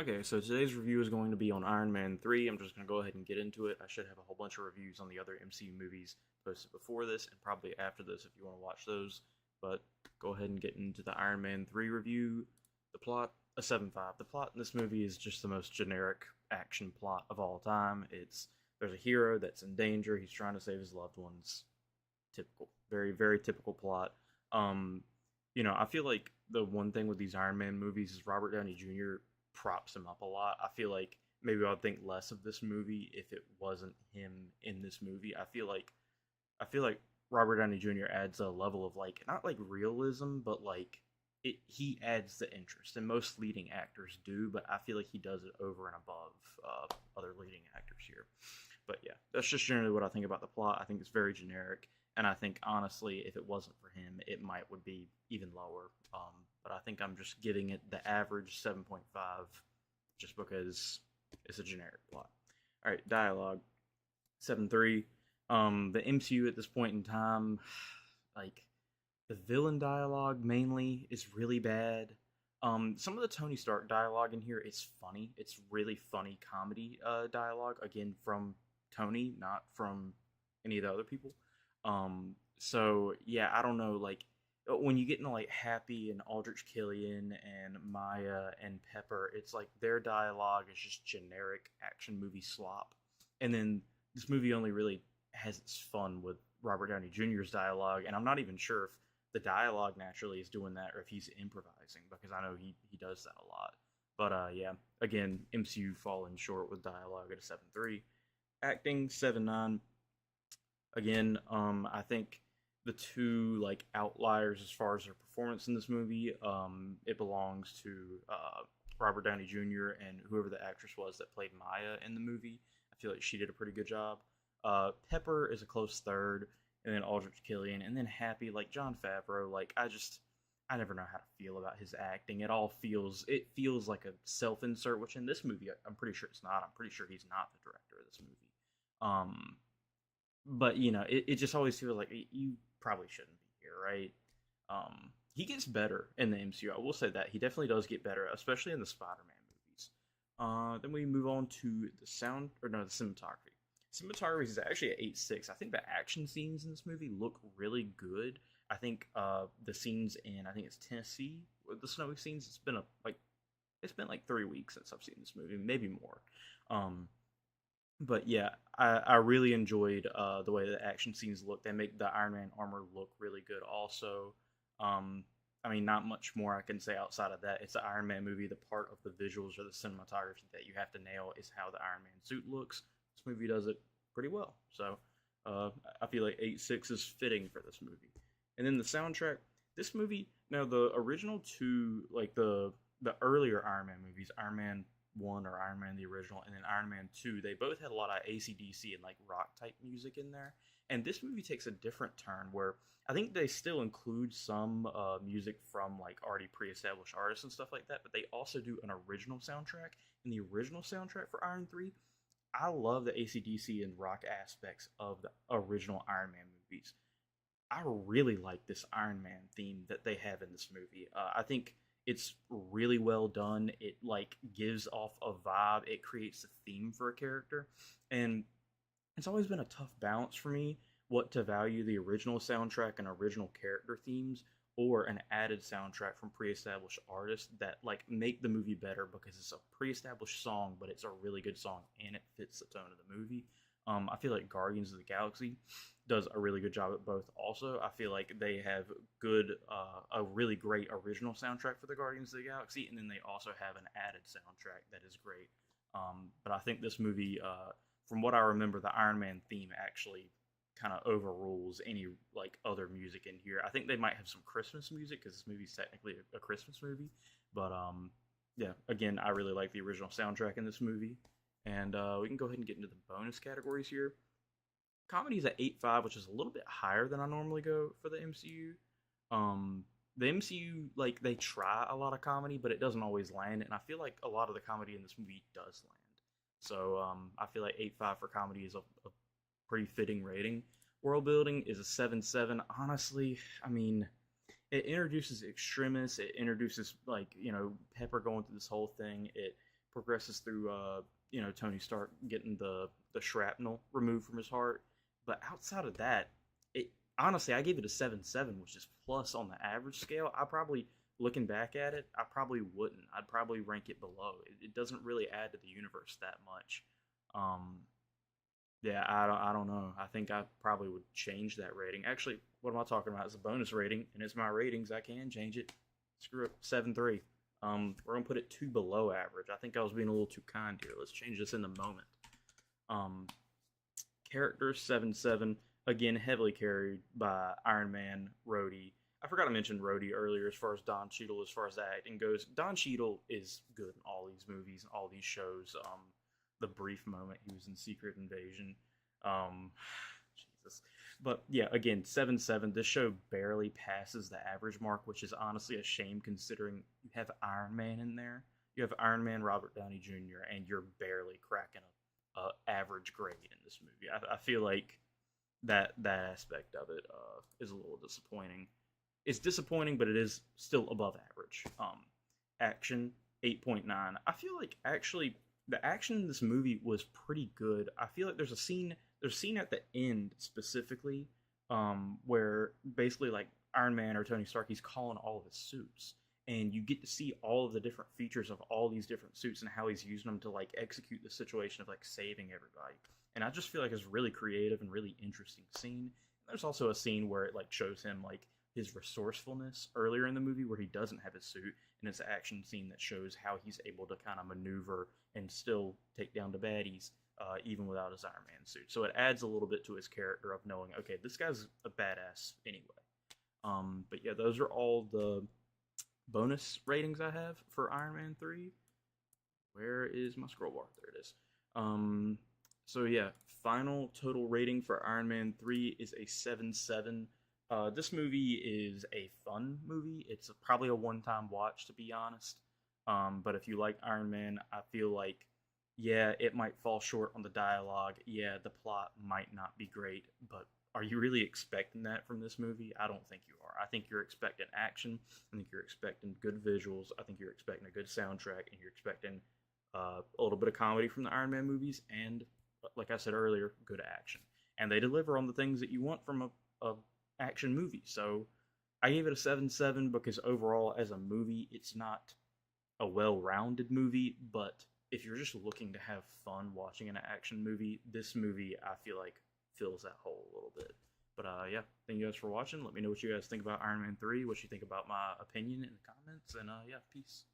Okay, so today's review is going to be on Iron Man 3. I'm just going to go ahead and get into it. I should have a whole bunch of reviews on the other MCU movies posted before this and probably after this if you want to watch those. But go ahead and get into the Iron Man 3 review. The plot, a 7.5. The plot in this movie is just the most generic action plot of all time. There's a hero that's in danger. He's trying to save his loved ones. Typical, very, very typical plot. Um, I feel like the one thing with these Iron Man movies is Robert Downey Jr. props him up a lot. I feel like maybe I'd think less of this movie if it wasn't him in this movie. I feel like Robert Downey Jr. adds a level of like not like realism, but like he adds the interest, and most leading actors do. But I feel like he does it over and above other leading actors here. But yeah, that's just generally what I think about the plot. I think it's very generic, and I think honestly, if it wasn't for him, it might would be even lower. But I think I'm just giving it the average 7.5, just because it's a generic plot. All right, dialogue 7.3. The MCU at this point in time, like the villain dialogue mainly is really bad. Some of the Tony Stark dialogue in here is funny. It's really funny comedy dialogue. Again, from Tony, not from any of the other people. So yeah, I don't know. Like when you get into like Happy and Aldrich Killian and Maya and Pepper, it's like their dialogue is just generic action movie slop. And then this movie only really has its fun with Robert Downey Jr.'s dialogue, and I'm not even sure if the dialogue naturally is doing that or if he's improvising, because I know he does that a lot. But yeah, again, MCU falling short with dialogue at a 7.3. Acting 7.9. Again, I think the two like outliers as far as their performance in this movie, it belongs to Robert Downey Jr. and whoever the actress was that played Maya in the movie. I feel like she did a pretty good job. Pepper is a close third, and then Aldrich Killian, and then Happy, like Jon Favreau. Like I never know how to feel about his acting. It feels like a self insert, which in this movie I'm pretty sure it's not. I'm pretty sure he's not the director of this movie. Um, but it just always feels like you probably shouldn't be here, right? He gets better in the MCU. I will say that he definitely does get better, especially in the Spider-Man movies. Then we move on to the sound, or no, the cinematography. Cinematography is actually at 8.6. I think the action scenes in this movie look really good. I think the scenes in I think it's Tennessee with the snowy scenes. It's been like 3 weeks since I've seen this movie, maybe more. Um, but yeah, I really enjoyed the way the action scenes look. They make the Iron Man armor look really good. Also, um, I mean, not much more I can say outside of that. It's an Iron Man movie. The part of the visuals or the cinematography that you have to nail is how the Iron Man suit looks. This movie does it pretty well. So I feel like 8.6 is fitting for this movie. And then the soundtrack. This movie, now the original two, like the earlier Iron Man movies, Iron Man 1 or Iron Man the original, and then Iron Man 2, they both had a lot of AC/DC and like rock type music in there. And this movie takes a different turn where I think they still include some music from like already pre-established artists and stuff like that, but they also do an original soundtrack. And the original soundtrack for Iron 3, I love the AC/DC and rock aspects of the original Iron Man movies. I really like this Iron Man theme that they have in this movie. I think it's really well done. It like gives off a vibe. It creates a theme for a character, and it's always been a tough balance for me what to value, the original soundtrack and original character themes or an added soundtrack from pre-established artists that like make the movie better because it's a pre-established song but it's a really good song and it fits the tone of the movie. I feel like Guardians of the Galaxy does a really good job at both. Also, I feel like they have a really great original soundtrack for the Guardians of the Galaxy, and then they also have an added soundtrack that is great. But I think this movie, from what I remember, the Iron Man theme actually kind of overrules any like other music in here. I think they might have some Christmas music because this movie's technically a Christmas movie. But yeah, again, I really like the original soundtrack in this movie. And we can go ahead and get into the bonus categories here. Comedy's at 8.5, which is a little bit higher than I normally go for the MCU. The MCU, like, they try a lot of comedy, but it doesn't always land, and I feel like a lot of the comedy in this movie does land. So I feel like 8.5 for comedy is a pretty fitting rating. World building is a 7.7. Honestly, I mean, it introduces Extremis. It introduces, like, Pepper going through this whole thing. It progresses through Tony Stark getting the shrapnel removed from his heart. But outside of that, it honestly I gave it a 7.7, which is plus on the average scale. I probably looking back at it, I probably wouldn't. I'd probably rank it below. It doesn't really add to the universe that much. Um, yeah, I don't know. I think I probably would change that rating. Actually, what am I talking about? It's a bonus rating, and it's my ratings. I can change it. Screw it, 7.3. We're gonna put it two below average. I think I was being a little too kind here. Let's change this in the moment. Um, Character 7.7. Again, heavily carried by Iron Man, Rhodey. I forgot to mention Rhodey earlier as far as Don Cheadle, as far as that acting goes. Don Cheadle is good in all these movies, all these shows. The brief moment he was in Secret Invasion. Um, Jesus. But yeah, again, 7.7. This show barely passes the average mark, which is honestly a shame considering you have Iron Man in there. You have Iron Man, Robert Downey Jr., and you're barely cracking a average grade in this movie. I feel like that aspect of it is a little disappointing. It's disappointing, but it is still above average. Action 8.9. I feel like actually the action in this movie was pretty good. I feel like there's a scene at the end specifically where basically like Iron Man or Tony Stark, he's calling all of his suits, and you get to see all of the different features of all these different suits and how he's using them to like execute the situation of like saving everybody. And I just feel like it's really creative and really interesting scene. There's also a scene where it like shows him like his resourcefulness earlier in the movie where he doesn't have his suit, and it's an action scene that shows how he's able to kind of maneuver and still take down the baddies even without his Iron Man suit. So it adds a little bit to his character of knowing, okay, this guy's a badass anyway. But yeah, those are all the bonus ratings I have for Iron Man 3. Where is my scroll bar? There it is. So yeah, final total rating for Iron Man 3 is a 7.7. This movie is a fun movie. It's probably a one-time watch, to be honest. But if you like Iron Man, I feel like, yeah, it might fall short on the dialogue. Yeah, the plot might not be great, but are you really expecting that from this movie? I don't think you are. I think you're expecting action. I think you're expecting good visuals. I think you're expecting a good soundtrack, and you're expecting a little bit of comedy from the Iron Man movies, and like I said earlier, good action. And they deliver on the things that you want from a action movie. So I gave it a 7.7 because overall, as a movie, it's not a well-rounded movie, but if you're just looking to have fun watching an action movie, this movie, I feel like, fills that hole a little bit. But yeah, thank you guys for watching. Let me know what you guys think about Iron Man 3, what you think about my opinion in the comments, and yeah, peace.